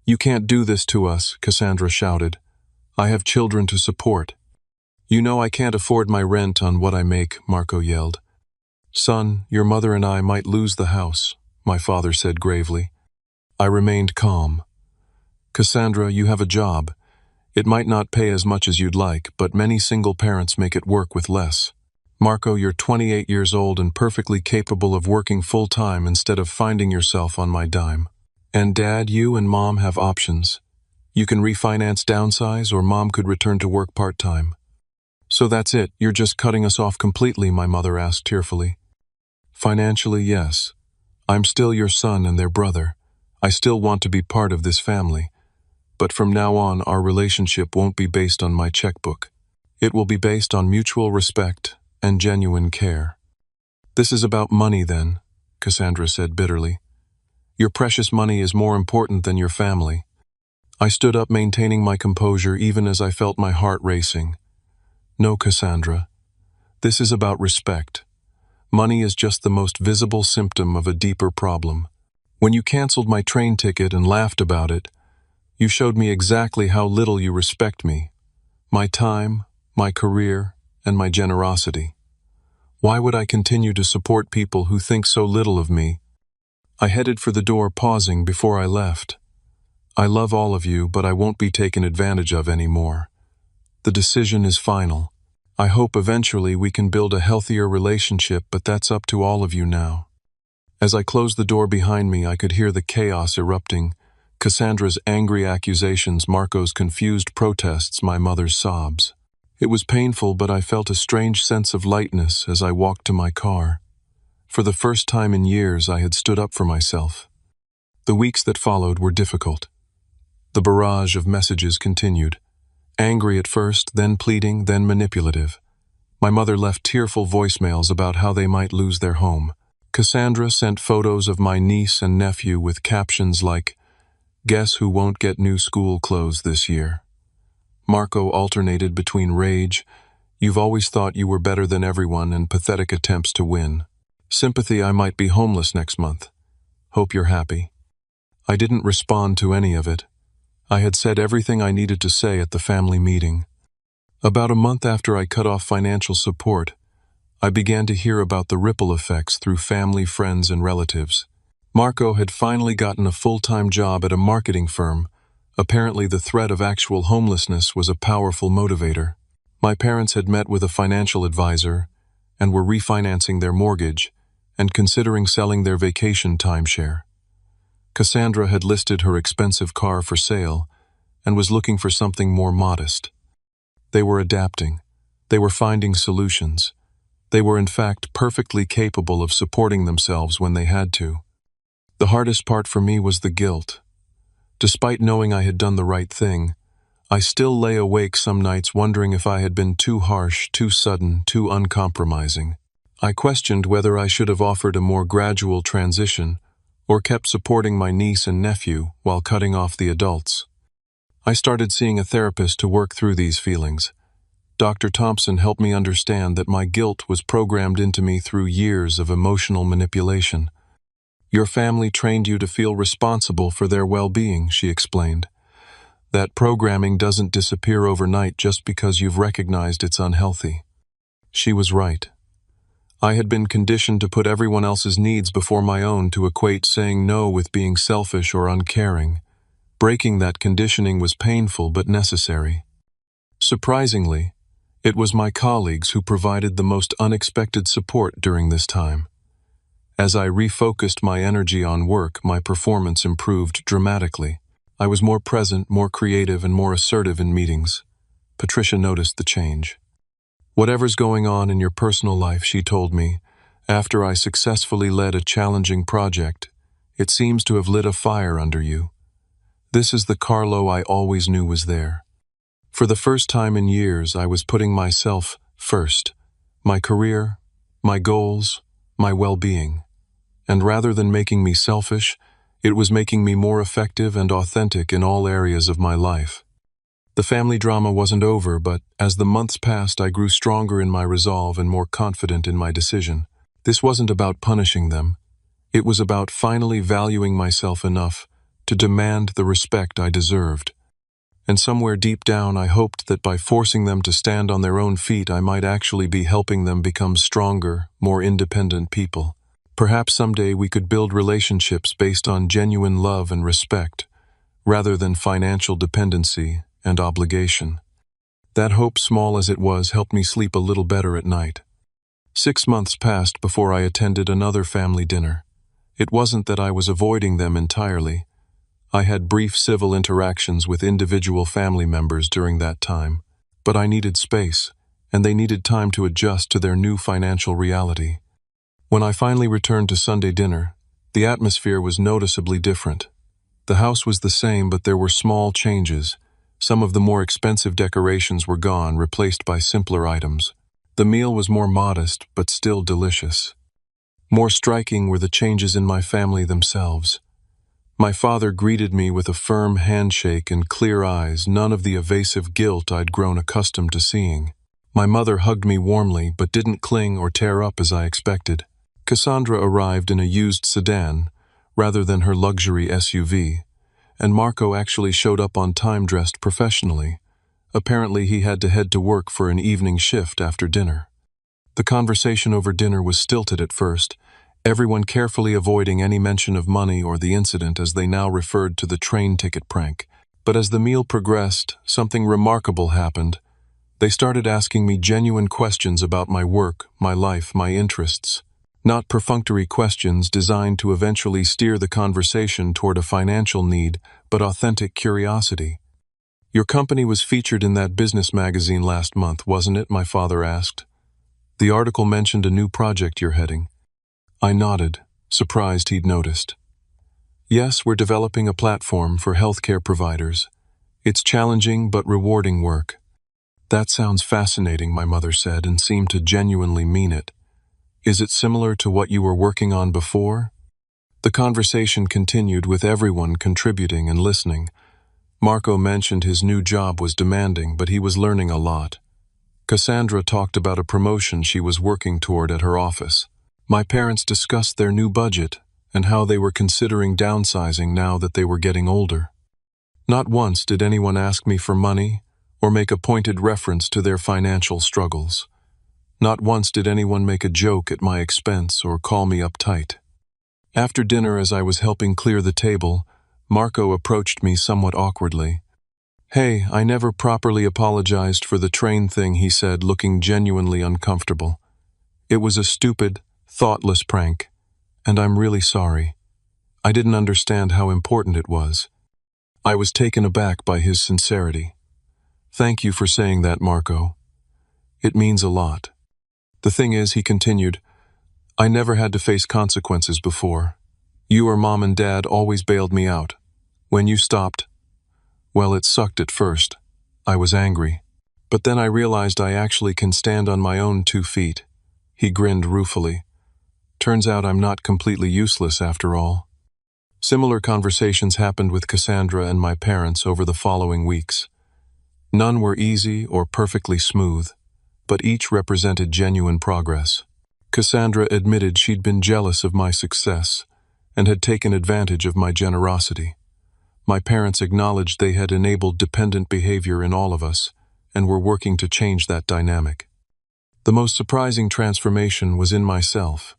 "You can't do this to us," Cassandra shouted. "I have children to support." "You know I can't afford my rent on what I make," Marco yelled. "Son, your mother and I might lose the house," my father said gravely. I remained calm. "Cassandra, you have a job. It might not pay as much as you'd like, but many single parents make it work with less. Marco, you're 28 years old and perfectly capable of working full-time instead of finding yourself on my dime. And Dad, you and Mom have options. You can refinance, downsize, or Mom could return to work part-time." "So that's it, you're just cutting us off completely?" my mother asked tearfully. "Financially, yes. I'm still your son and their brother. I still want to be part of this family. But from now on, our relationship won't be based on my checkbook. It will be based on mutual respect and genuine care." "This is about money then," Cassandra said bitterly. "Your precious money is more important than your family." I stood up, maintaining my composure even as I felt my heart racing. "No, Cassandra. This is about respect. Money is just the most visible symptom of a deeper problem. When you canceled my train ticket and laughed about it, you showed me exactly how little you respect me, my time, my career, and my generosity. Why would I continue to support people who think so little of me?" I headed for the door, pausing before I left. "I love all of you, but I won't be taken advantage of anymore. The decision is final. I hope eventually we can build a healthier relationship, but that's up to all of you now." As I closed the door behind me, I could hear the chaos erupting: Cassandra's angry accusations, Marco's confused protests, my mother's sobs. It was painful, but I felt a strange sense of lightness as I walked to my car. For the first time in years, I had stood up for myself. The weeks that followed were difficult. The barrage of messages continued. Angry at first, then pleading, then manipulative. My mother left tearful voicemails about how they might lose their home. Cassandra sent photos of my niece and nephew with captions like, "Guess who won't get new school clothes this year?" Marco alternated between rage, "You've always thought you were better than everyone," and pathetic attempts to win. Sympathy, "I might be homeless next month. Hope you're happy." I didn't respond to any of it. I had said everything I needed to say at the family meeting. About a month after I cut off financial support, I began to hear about the ripple effects through family, friends, and relatives. Marco had finally gotten a full-time job at a marketing firm. Apparently, the threat of actual homelessness was a powerful motivator. My parents had met with a financial advisor and were refinancing their mortgage and considering selling their vacation timeshare. Cassandra had listed her expensive car for sale and was looking for something more modest. They were adapting. They were finding solutions. They were in fact perfectly capable of supporting themselves when they had to. The hardest part for me was the guilt. Despite knowing I had done the right thing, I still lay awake some nights wondering if I had been too harsh, too sudden, too uncompromising. I questioned whether I should have offered a more gradual transition or kept supporting my niece and nephew while cutting off the adults. I started seeing a therapist to work through these feelings. Dr. Thompson helped me understand that my guilt was programmed into me through years of emotional manipulation. "Your family trained you to feel responsible for their well-being," she explained. That programming doesn't disappear overnight just because you've recognized it's unhealthy. She was right. I had been conditioned to put everyone else's needs before my own, to equate saying no with being selfish or uncaring. Breaking that conditioning was painful but necessary. Surprisingly, it was my colleagues who provided the most unexpected support during this time. As I refocused my energy on work, my performance improved dramatically. I was more present, more creative, and more assertive in meetings. Patricia noticed the change. "Whatever's going on in your personal life," she told me, "after I successfully led a challenging project, it seems to have lit a fire under you. This is the Carlo I always knew was there." For the first time in years, I was putting myself first. My career, my goals, my well-being. And rather than making me selfish, it was making me more effective and authentic in all areas of my life. The family drama wasn't over, but as the months passed, I grew stronger in my resolve and more confident in my decision. This wasn't about punishing them. It was about finally valuing myself enough to demand the respect I deserved. And somewhere deep down, I hoped that by forcing them to stand on their own feet, I might actually be helping them become stronger, more independent people. Perhaps someday we could build relationships based on genuine love and respect, rather than financial dependency and obligation. That hope, small as it was, helped me sleep a little better at night. 6 months passed before I attended another family dinner. It wasn't that I was avoiding them entirely. I had brief civil interactions with individual family members during that time, but I needed space, and they needed time to adjust to their new financial reality. When I finally returned to Sunday dinner, the atmosphere was noticeably different. The house was the same, but there were small changes. Some of the more expensive decorations were gone, replaced by simpler items. The meal was more modest, but still delicious. More striking were the changes in my family themselves. My father greeted me with a firm handshake and clear eyes, none of the evasive guilt I'd grown accustomed to seeing. My mother hugged me warmly, but didn't cling or tear up as I expected. Cassandra arrived in a used sedan, rather than her luxury SUV, and Marco actually showed up on time dressed professionally. Apparently he had to head to work for an evening shift after dinner. The conversation over dinner was stilted at first, everyone carefully avoiding any mention of money or the incident as they now referred to the train ticket prank. But as the meal progressed, something remarkable happened. They started asking me genuine questions about my work, my life, my interests. Not perfunctory questions designed to eventually steer the conversation toward a financial need, but authentic curiosity. "Your company was featured in that business magazine last month, wasn't it?" my father asked. "The article mentioned a new project you're heading." I nodded, surprised he'd noticed. "Yes, we're developing a platform for healthcare providers. It's challenging but rewarding work." "That sounds fascinating," my mother said, and seemed to genuinely mean it. "Is it similar to what you were working on before?" The conversation continued, with everyone contributing and listening. Marco mentioned his new job was demanding, but he was learning a lot. Cassandra talked about a promotion she was working toward at her office. My parents discussed their new budget and how they were considering downsizing now that they were getting older. Not once did anyone ask me for money or make a pointed reference to their financial struggles. Not once did anyone make a joke at my expense or call me uptight. After dinner, as I was helping clear the table, Marco approached me somewhat awkwardly. "Hey, I never properly apologized for the train thing," he said, looking genuinely uncomfortable. "It was a stupid, thoughtless prank, and I'm really sorry. I didn't understand how important it was." I was taken aback by his sincerity. "Thank you for saying that, Marco. It means a lot. The thing is," he continued, "I never had to face consequences before. You or Mom and Dad always bailed me out. When you stopped, well, it sucked at first. I was angry. But then I realized I actually can stand on my own 2 feet. He grinned ruefully. Turns out I'm not completely useless after all. Similar conversations happened with Cassandra and my parents over the following weeks. None were easy or perfectly smooth, but each represented genuine progress. Cassandra admitted she'd been jealous of my success and had taken advantage of my generosity. My parents acknowledged they had enabled dependent behavior in all of us, and were working to change that dynamic. The most surprising transformation was in myself.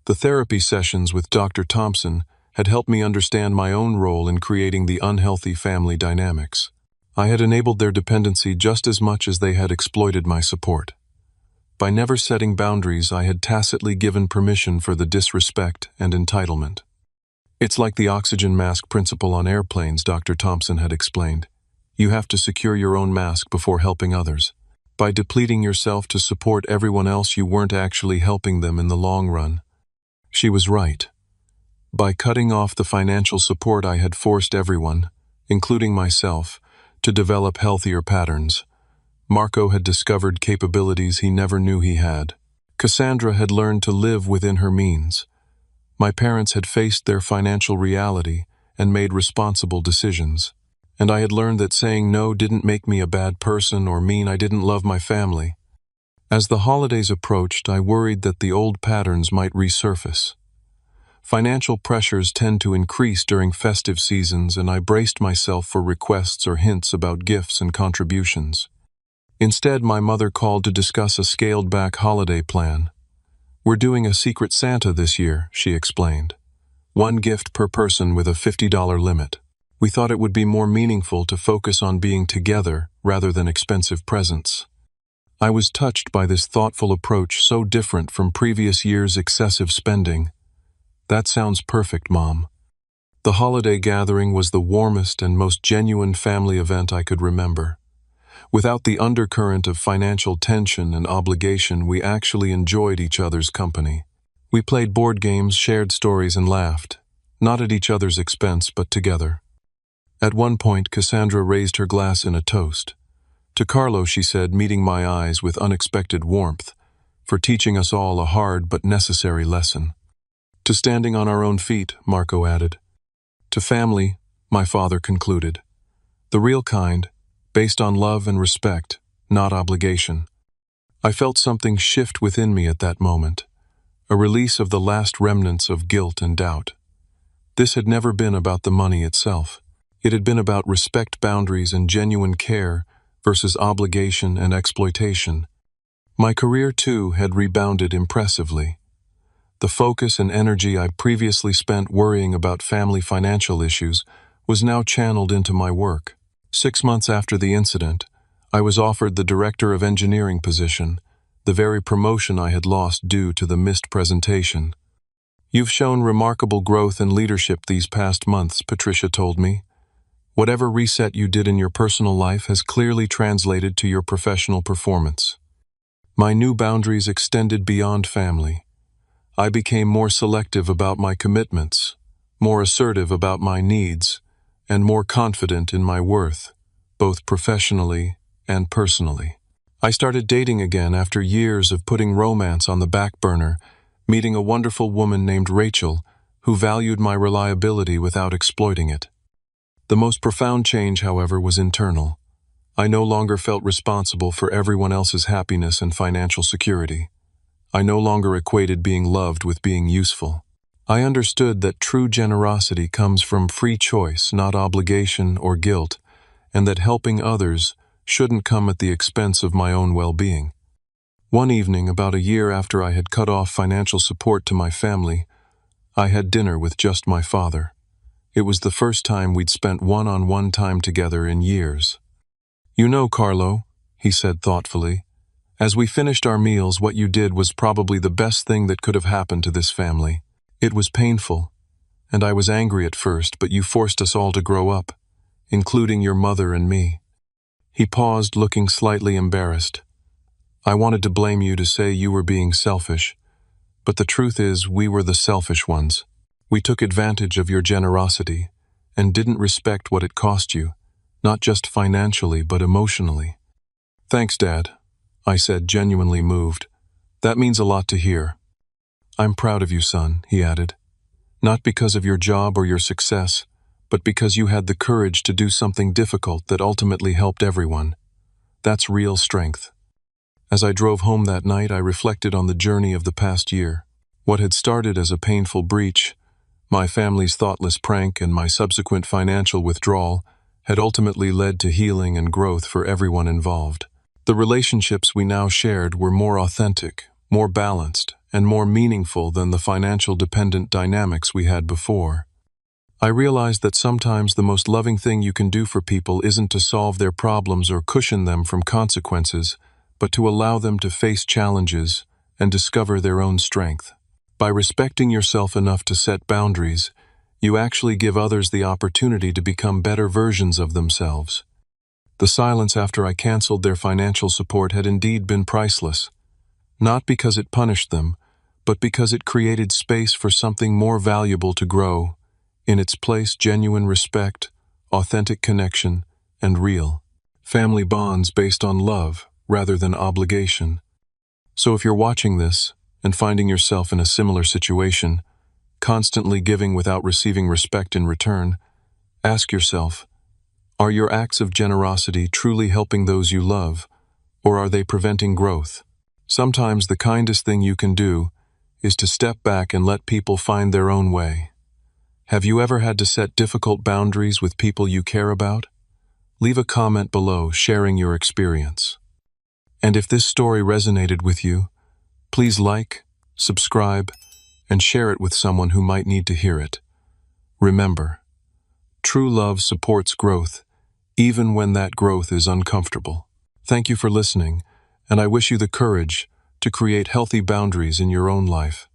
The therapy sessions with Dr. Thompson had helped me understand my own role in creating the unhealthy family dynamics. I had enabled their dependency just as much as they had exploited my support. By never setting boundaries, I had tacitly given permission for the disrespect and entitlement. It's like the oxygen mask principle on airplanes, Dr. Thompson had explained. You have to secure your own mask before helping others. By depleting yourself to support everyone else, you weren't actually helping them in the long run. She was right. By cutting off the financial support, I had forced everyone, including myself, to develop healthier patterns. Marco had discovered capabilities he never knew he had. Cassandra had learned to live within her means. My parents had faced their financial reality and made responsible decisions. And I had learned that saying no didn't make me a bad person or mean I didn't love my family. As the holidays approached, I worried that the old patterns might resurface. Financial pressures tend to increase during festive seasons, and I braced myself for requests or hints about gifts and contributions. Instead, my mother called to discuss a scaled-back holiday plan. "We're doing a Secret Santa this year," she explained. "One gift per person with a $50 limit. We thought it would be more meaningful to focus on being together rather than expensive presents." I was touched by this thoughtful approach, so different from previous years' excessive spending. "That sounds perfect, Mom." The holiday gathering was the warmest and most genuine family event I could remember. Without the undercurrent of financial tension and obligation, we actually enjoyed each other's company. We played board games, shared stories, and laughed, not at each other's expense, but together. At one point, Cassandra raised her glass in a toast. To Carlo, she said, meeting my eyes with unexpected warmth, for teaching us all a hard but necessary lesson. To standing on our own feet, Marco added. To family, my father concluded. The real kind, based on love and respect, not obligation. I felt something shift within me at that moment, a release of the last remnants of guilt and doubt. This had never been about the money itself. It had been about respect, boundaries, and genuine care versus obligation and exploitation. My career, too, had rebounded impressively. The focus and energy I previously spent worrying about family financial issues was now channeled into my work. 6 months after the incident, I was offered the Director of Engineering position, the very promotion I had lost due to the missed presentation. You've shown remarkable growth and leadership these past months, Patricia told me. Whatever reset you did in your personal life has clearly translated to your professional performance. My new boundaries extended beyond family. I became more selective about my commitments, more assertive about my needs, and more confident in my worth, both professionally and personally. I started dating again after years of putting romance on the back burner, meeting a wonderful woman named Rachel, who valued my reliability without exploiting it. The most profound change, however, was internal. I no longer felt responsible for everyone else's happiness and financial security. I no longer equated being loved with being useful. I understood that true generosity comes from free choice, not obligation or guilt, and that helping others shouldn't come at the expense of my own well-being. One evening, about a year after I had cut off financial support to my family, I had dinner with just my father. It was the first time we'd spent one-on-one time together in years. "You know, Carlo," he said thoughtfully, "as we finished our meals, what you did was probably the best thing that could have happened to this family. It was painful, and I was angry at first, but you forced us all to grow up, including your mother and me." He paused, looking slightly embarrassed. "I wanted to blame you, to say you were being selfish, but the truth is we were the selfish ones. We took advantage of your generosity and didn't respect what it cost you, not just financially but emotionally." "Thanks, Dad," I said, genuinely moved. "That means a lot to hear." "I'm proud of you, son," he added. "Not because of your job or your success, but because you had the courage to do something difficult that ultimately helped everyone. That's real strength." As I drove home that night, I reflected on the journey of the past year. What had started as a painful breach My family's thoughtless prank and my subsequent financial withdrawal had ultimately led to healing and growth for everyone involved. The relationships we now shared were more authentic, more balanced, and more meaningful than the financial dependent dynamics we had before. I realized that sometimes the most loving thing you can do for people isn't to solve their problems or cushion them from consequences, but to allow them to face challenges and discover their own strength. By respecting yourself enough to set boundaries, you actually give others the opportunity to become better versions of themselves. The silence after I canceled their financial support had indeed been priceless, not because it punished them, but because it created space for something more valuable to grow. In its place, genuine respect, authentic connection, and real family bonds based on love rather than obligation. So if you're watching this and finding yourself in a similar situation, constantly giving without receiving respect in return, ask yourself, are your acts of generosity truly helping those you love, or are they preventing growth? Sometimes the kindest thing you can do is to step back and let people find their own way. Have you ever had to set difficult boundaries with people you care about? Leave a comment below sharing your experience. And if this story resonated with you, please like, subscribe, and share it with someone who might need to hear it. Remember, true love supports growth, even when that growth is uncomfortable. Thank you for listening, and I wish you the courage to create healthy boundaries in your own life.